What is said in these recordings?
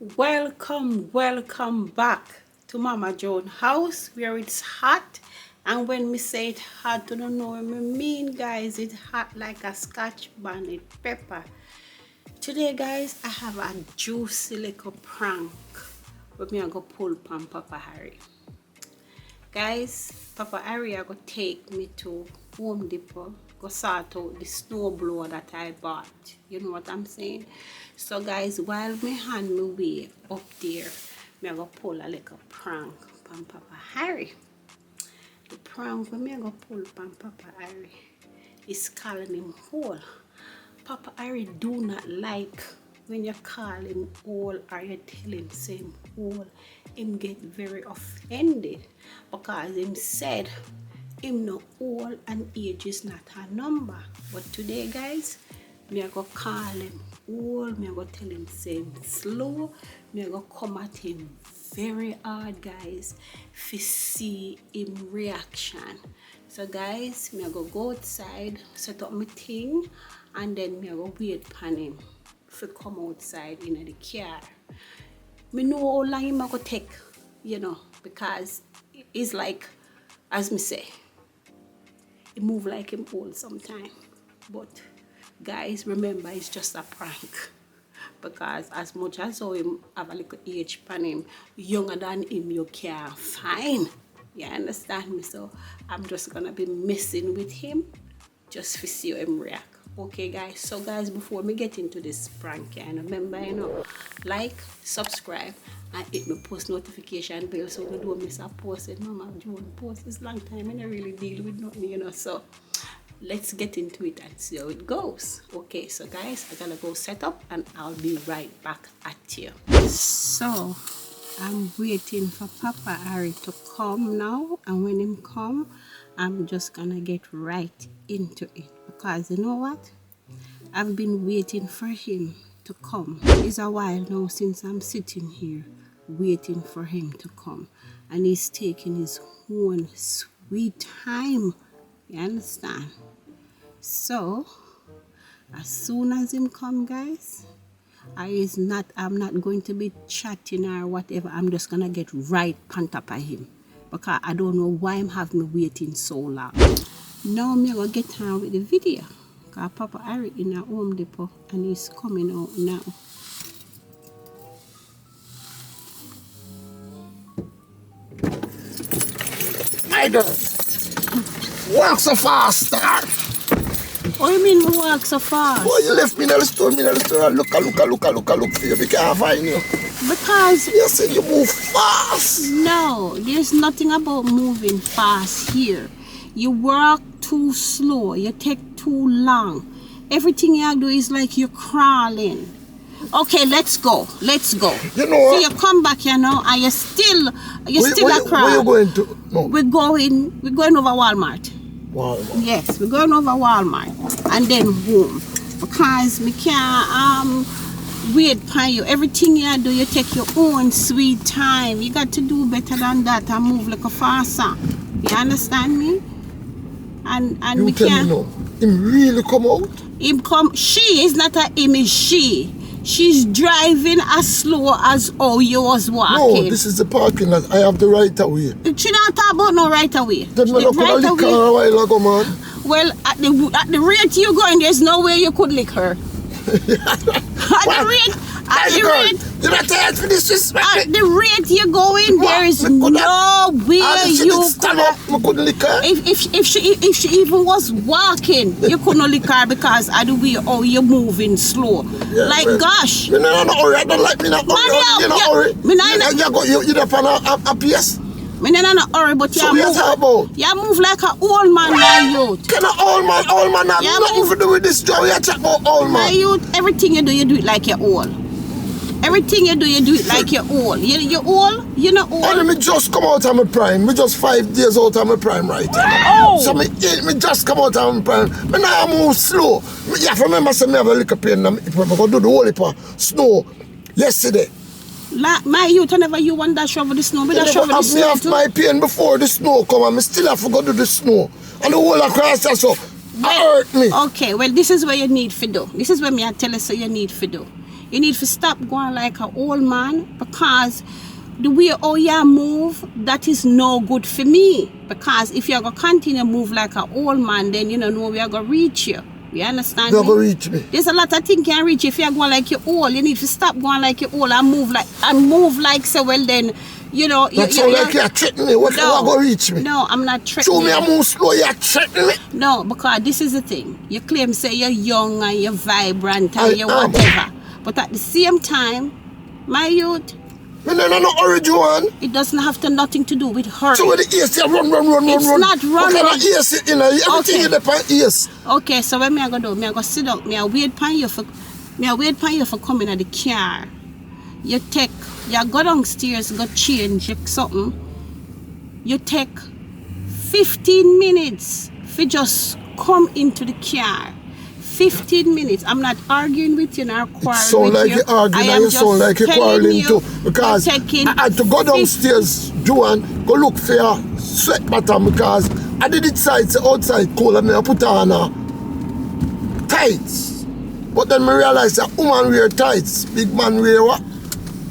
Welcome back to Mama Joan house where it's hot. And when me say it hot, you don't know what I mean, guys. It's hot like a Scotch bonnet pepper. Today, guys, I have a juicy little prank with me. I go pull from Papa Harry. Guys, Papa Harry I go take me to Home Depot, go sort out the snowblower that I bought. You know what I'm saying? So guys, while me hand me way up there, me I go pull a little prank from Papa Harry. The prank when me I go pull from Papa Harry is calling him whole. Papa Harry do not like when you call him whole or you tell him same whole. Him get very offended because him said him no old and age is not a number. But today, guys, me I go call him old, me I go tell him same slow, me I go come at him very hard, guys, to see him reaction. So guys, me I go outside, set up my thing, and then me I go wait upon him to come outside in the car. Me know how long him I go take, you know, because it's like, as me say, he move like him old sometime. But guys, remember, it's just a prank. Because as much as how him have a little age pan him, younger than him, you can't find. You understand me? So I'm just gonna be messing with him just to see how him react. Okay, guys. So guys, before me get into this prank, remember, you know, like, subscribe, and hit my post notification bell so you don't miss a post. Mama Joan post this long time and I really deal with nothing, you know. So let's get into it and see how it goes. Okay, so guys, I gotta go set up and I'll be right back at you. So I'm waiting for Papa Harry to come now, and when him come, I'm just gonna get right into it, because you know what, I've been waiting for him to come. It's a while now since I'm sitting here waiting for him to come, and he's taking his own sweet time, you understand? So as soon as him come, guys, I'm not going to be chatting or whatever. I'm just gonna get right on top of him, because I don't know why I'm having me waiting so long. Now I'm gonna get on with the video, because Papa Harry in a Home Depot and he's coming out now. My girl, walk so fast, star. What do you mean we walk so fast? Boy, you left me in the store, look for you, we can't find you. Because You said you move fast. no, there's nothing about moving fast here. You walk too slow, you take too long. Everything you do is like you're crawling. Okay, let's go. You know, So you come back, you know, and you're still a crawl. where you going to? No. We're going over Walmart. Walmart. Yes, we're going over Walmart and then home, because we can't wait for you. Everything you do, you take your own sweet time. You got to do better than that and move like a faster. You understand me? And You we tell can't. me no. Him really come out? Him come. She is not a him, is she. She's driving as slow as how you was walking. No, this is the parking lot. I have the right away. She not talk about no right away. Then I The could have licked her a while ago, man. Well, at the rate you're going, there's no way you could lick her. At the rate you're not tired for this respect. At the rate you're going, there is no way you could have. I couldn't lick her. If she even was walking, you couldn't lick her, because of the way how you're moving slow. Yeah, like, man. gosh. Me no hurry. I don't like me not hurry. You not hurry. You not on a pace. Me no hurry, but So we are talking about. you move like an old man, my youth. Can an old man have nothing to do with this job? We are talking about old My man. youth, everything you do it like you're old. Everything you do it like you're old. You're old, you're not old. And me just come out of my prime. Me just 5 days out of my prime right now. Oh. So me just come out of my prime. Me now move slow. You have to remember, say me have a little pain. I'm going to do the whole heap of snow yesterday. My youth, whenever you want that shovel the snow, me that shovel the Me snow have too. my pain before the snow come, and me still have to go do the snow. And the whole across that, so it hurt me. Okay, well, this is what you need to do. This is what me I tell you, so you need to do. You need to stop going like an old man, because the way how you move, that is no good for me. Because if you're going to continue to move like an old man, then you don't know we are going to reach you. You understand You're me? going to reach me. There's a lot of things can reach you. If you're going like you're old, you need to stop going like you're old and move like so. Well then, you know. That sound like you're threatening me. What No. you going to reach me? No, I'm not threatening. Show me a move slow, you're threatening me. No, because this is the thing. You claim say you're young and you're vibrant and I you're am. whatever. But at the same time, my youth, Me no hurry, Joan. it doesn't have to nothing to do with her. So with the AC, run. It's not run, What kind run. of AC, you know? Everything Okay. in the pan AC. Okay, so what me I gonna do? Me I gonna sit down. Me I wait for you for coming at the car. You go downstairs, go change something. You take 15 minutes for just come into the car. 15 minutes. I'm not arguing with you nor quarreling It sound with like you. you're arguing I and am you sound like you're just quarreling telling too. you, Because you're taking I had to go downstairs, Joan, go look for your sweat bottom because I did it outside cold and I put on tights. But then I realized that woman wear tights, big man wear what?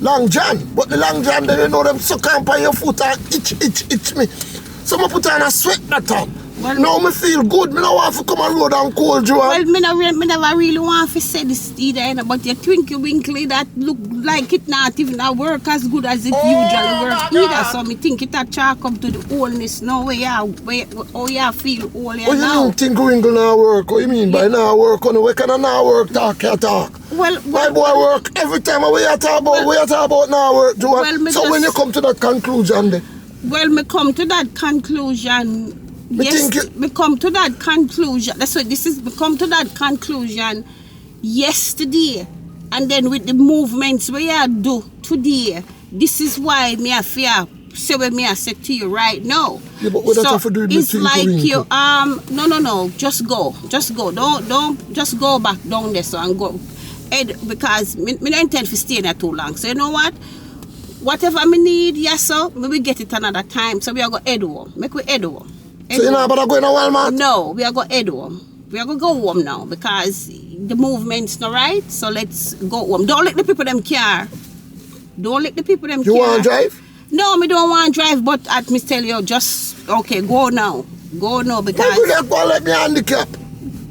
Long john. But the long john, then you know them suck on your foot and itch me. So I put on a sweat bottom. Well, now me feel good. Me no want to come on road and cold, Joan. well, me never really want to say this either, you know, but your twinkle winkly that look like it not even a work as good as it usually work either. So me think it a chalk up to the oldness now where you feel old What you now. mean think wingle now work? What you mean by now work? What kind of now work talk you talk? My boy work every time we are talk about now work, Joan. Well, So when you come to that conclusion then? Well, me come to that conclusion. Me think Yes, me come to that conclusion. That's what this is. Me come to that conclusion yesterday, and then with the movements we are do today, this is why me I fear. Say what me I said to you right now. Yeah, but what that have to do with it's me like twinkle you winkle? no, just go. Don't just go back down there so and go. Because me don't intend to stay there too long. So you know what? Whatever me need, yes sir, we will get it another time. So we are go head home. Make we head home. So you know about going to Walmart? No, we are going to head home. We are going to go home now because the movement's not right. So let's go home. Don't let the people them care. Don't let the people them care. You want to drive? No, me don't want to drive, but at me tell you, just, okay, go now. Go now because... Why could you go let me handicap?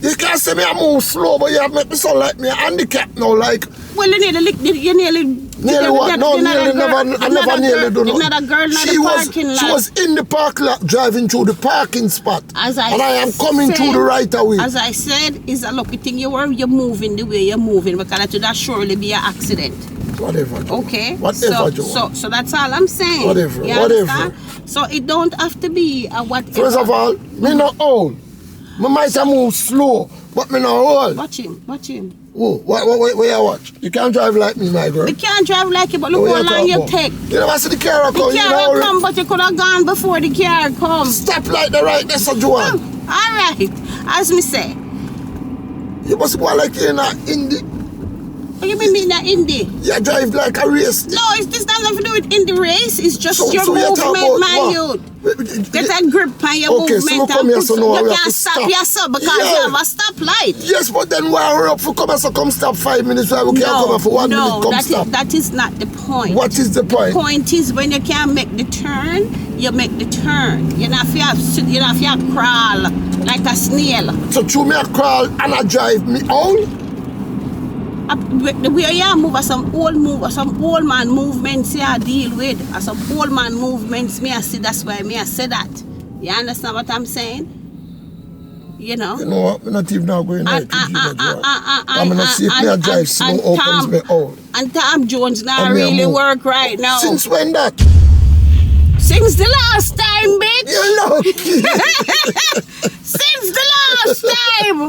You can't say me I move slow, but you have make me sound like me handicap now, like... Well, you nearly Nearly what? No, nearly never, I never nearly do nothing. Not a girl in the parking lot. She was in the park lot driving through the parking spot. And I am coming through the right away. As I said, it's a lucky thing you're moving the way you're moving because that would surely be an accident. Whatever, Joe. Okay. Whatever, Joe. So that's all I'm saying. Whatever, You whatever. understand? So it don't have to be a whatever. First of all, me not old. Me might have move slow, but me not old. Watch him. Oh, where you watch? You can't drive like me, my girl. You can't drive like you, but look What how long you talking take. about? You never see the car come. The car will come, but you could have gone before the car comes. Stop like the right there, so Joan. All right. As me say. You must go like you're in a Indy. What you mean that Indy? You drive like a race. No, it's this nothing to do with Indy race. It's just So- your so you're talking movement, about my what? youth. Get a grip on your Okay, so movement we come here, so now we you have can't to stop stop. yourself because Yeah. you have a stoplight. Yes, but then why hurry up for come and so come stop 5 minutes while we can't come here for 1 minute, come stop. that is not the point. What is the point? The point is when you can't make the turn, you make the turn. You're not to crawl like a snail. So through me I crawl and I drive me out? The way you move are some old man movements you deal with. Some old man movements me I see, that's why me I say that. You understand what I'm saying? You know? You know what? I'm not even now going like to give a drive. I'm going to see if me I drive slow and opens me out. And Tom Jones now And me a really move. work right now. Since when that? Since the last time, bitch. You're lucky. Since the last time.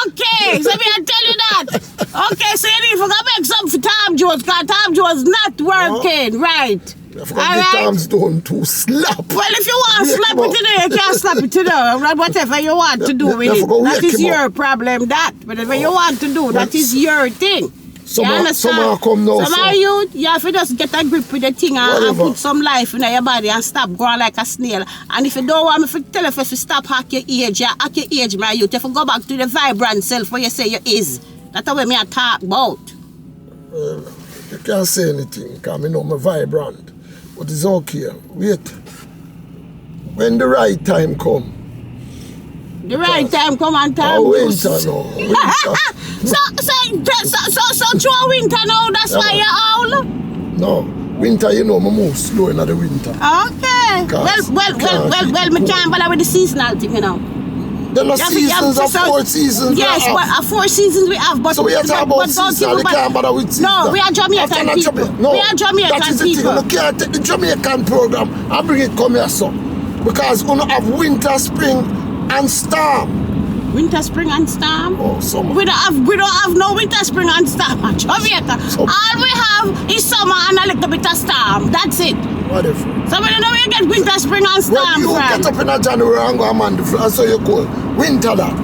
Okay, so me I tell you that. Okay, so you need to go make some for Tom Jones because Tom Jones not working, right? I forgot the times don't to slap. Well, if you want to Wake slap him it up. today, you can slap it today. Whatever you want to do with it. That is your problem, that. Whatever you want to do, that is your thing. You understand? Some come now, Some you have to just get a grip with the thing and put some life in your body and stop growing like a snail. And if you don't want me to tell you to stop hack your age, my youth, you have to go back to the vibrant self where you say you is. That's the way me I talk about. You can't say anything because I know I'm vibrant. But it's okay. Wait. When the right time come. The right time come and time. Oh, winter no. Winter. so through winter now, that's why you're owl? No. Winter, you know, I move slow in the winter. Okay. Well, me can't bother with the seasonal thing, you know. There are seasons of 4 seasons. Yes, but 4 seasons we have. But so we are talking about seasonal, you can't bother with seasonal. No, we are Jamaican people. No, we are Jamaican that is the people. thing. You can't take the Jamaican program and bring it come here, so. Because we don't have winter, spring, and storm. Winter, spring, and storm? Oh, summer. We don't have no winter, spring, and storm at Jamaica. All we have is summer and a little bit of storm. That's it. Whatever. So we don't know where you get winter, spring, and storm when you from. get up in a January and go a month, that's what you call winter that.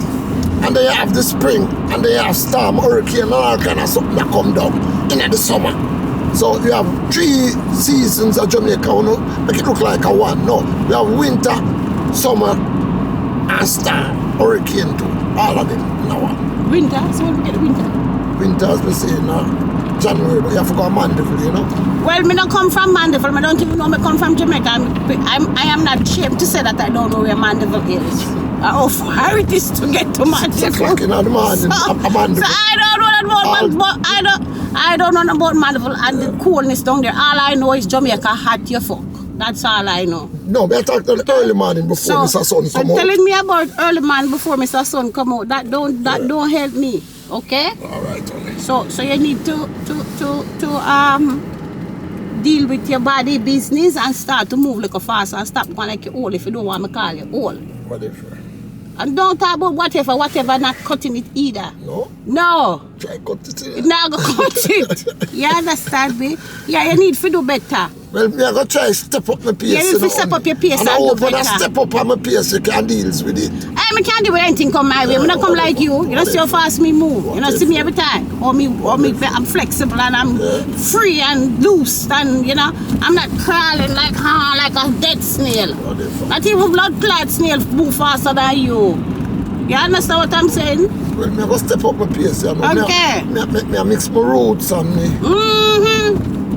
And then you have the spring, and then you have storm, hurricane, and all kind of something that come down in the summer. So you have 3 seasons of Jamaica, you know, make it look like a one. No, we have winter, summer, and storm, hurricane too. All of them in a one. Winter? So when we get winter? Winter, as we say in January, but you have to go to Mandeville, you know. Well, me don't come from Mandeville. I don't even know me come from Jamaica. I am not ashamed to say that I don't know where Mandeville is. How far it is to get to Mandeville. 6 o'clock in the morning, Mandeville. So I don't know about Mandeville. I don't know about Mandeville and the coolness down there. All I know is Jamaica hot you fuck. That's all I know. No, we are talking the early morning before Mr. Sun come out. Telling me about early morning before Mr. Sun come out. That don't help me. Okay? All right, honey. So you need to deal with your body business and start to move like a fast and stop going like you old if you don't want me to call you old. Whatever. And don't talk about whatever, not cutting it either. No? No. Try cut it. You're not going to cut it. You understand me? Yeah, you need to do better. Well, me I go try step up my pace. Yeah, you need to step up your pace and I do hope when I better. step up on my pace, you can deal with it. I can't do anything come my way. I don't come like you. You don't see how fast me move. You don't see me every time. Or me, I'm flexible and I'm free and loose and you know, I'm not crawling like a dead snail. Not even blood clot snail move faster than you. You understand what I'm saying? Well, me I go step up my pace. You know? Okay. Me I mix my roots and me.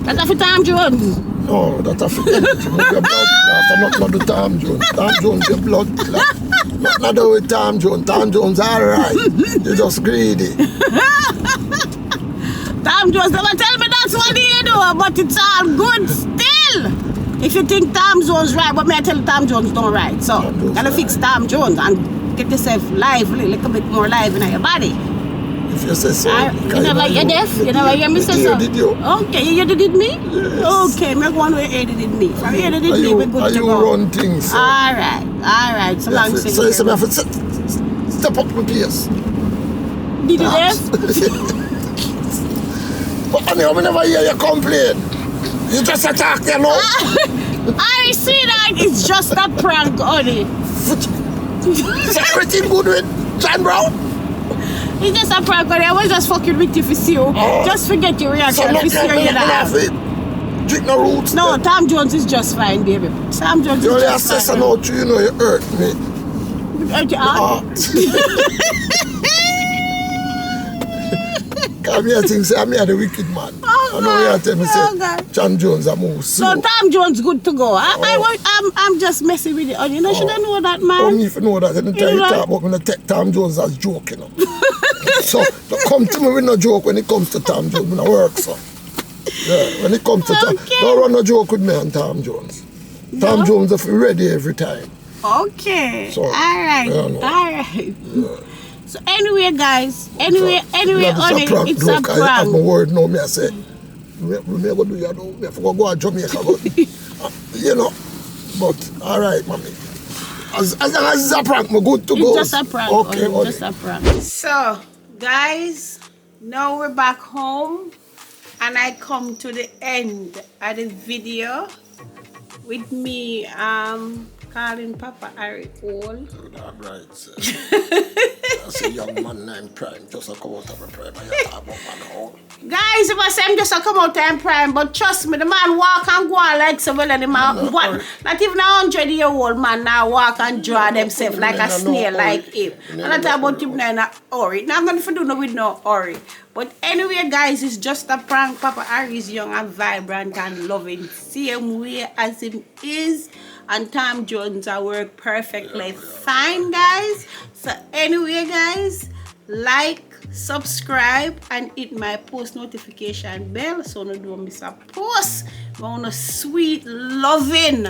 That's for Tom Jones. No, that's a fit energy. Move your blood. After nothing to do Tom Jones. Tom Jones, your blood. Nothing to do with Tom Jones. Tom Jones, alright. You're just greedy. Tom Jones never tell me that's what he do, but it's all good still. If you think Tom Jones right, but me I tell you Tom Jones don't right. So, gotta fix Tom Jones and get yourself lively, a little bit more live in your body. If you say so. You never hear deaf? You never hear me say so? Did you? Okay, you edited me? Yes. Okay, me one way edited me. From you edited me, we're good to you go. run things? So. Alright. So long as so you say me have to step up my pace. Did you deaf? But honey, I never hear you complain. You just attack them now. I see that it's just a prank, honey. Is everything good with John Brown? It's just a prank, honey. I was just fucking with you for see you. Just forget your reaction So if you see you laugh. Drink no roots. No, then. Tom Jones is just fine, baby. Tom Jones You is only just assess fine. and out you know you hurt me. Hurt your heart? Come here, things say I'm here the wicked man. I know you tell me say John Jones a move slow. So Tom Jones good to go. I'm just messing with it. You know, should I know that, man? Don't even know that. Anytime you talk about me, I take Tom Jones as joke, you know. So don't come to me with no joke when it comes to Tom Jones. When I work, so. Yeah, when it comes to Tom, don't run no joke with me and Tom Jones. Tom Jones is ready every time. Okay. So, alright. Yeah. So anyway, guys. Anyway, honey, it's a prank. I have my word now, me I say. Me go do you know, me go to Jamaica, but, you know. But, alright, mommy. As long as it's a prank, I'm good to go. It's just a prank. Okay, honey, just a prank. So, guys, now we're back home. And I come to the end of the video with me calling Papa Harry old. Right, sir. I see young man named Prime just a come out of a prime and you talk about man how. Guys, if I say I'm just a come out and prime, but trust me, the man walk and go on like so well, and the man, what, not even a 100-year-old man now walk and draw themselves like a snail like him. And I talk about him now in a hurry. Now I'm going to do no with no hurry. But anyway, guys, it's just a prank. Papa Harry's young and vibrant and loving, same way as him is. And Tom Jones I work perfectly fine, guys. So anyway, guys, like, subscribe, and hit my post notification bell so you don't miss a post. On a sweet, loving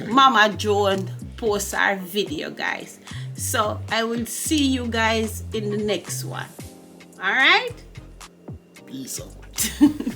Mama Joan post our video, guys. So I will see you guys in the next one. All right. Peace out.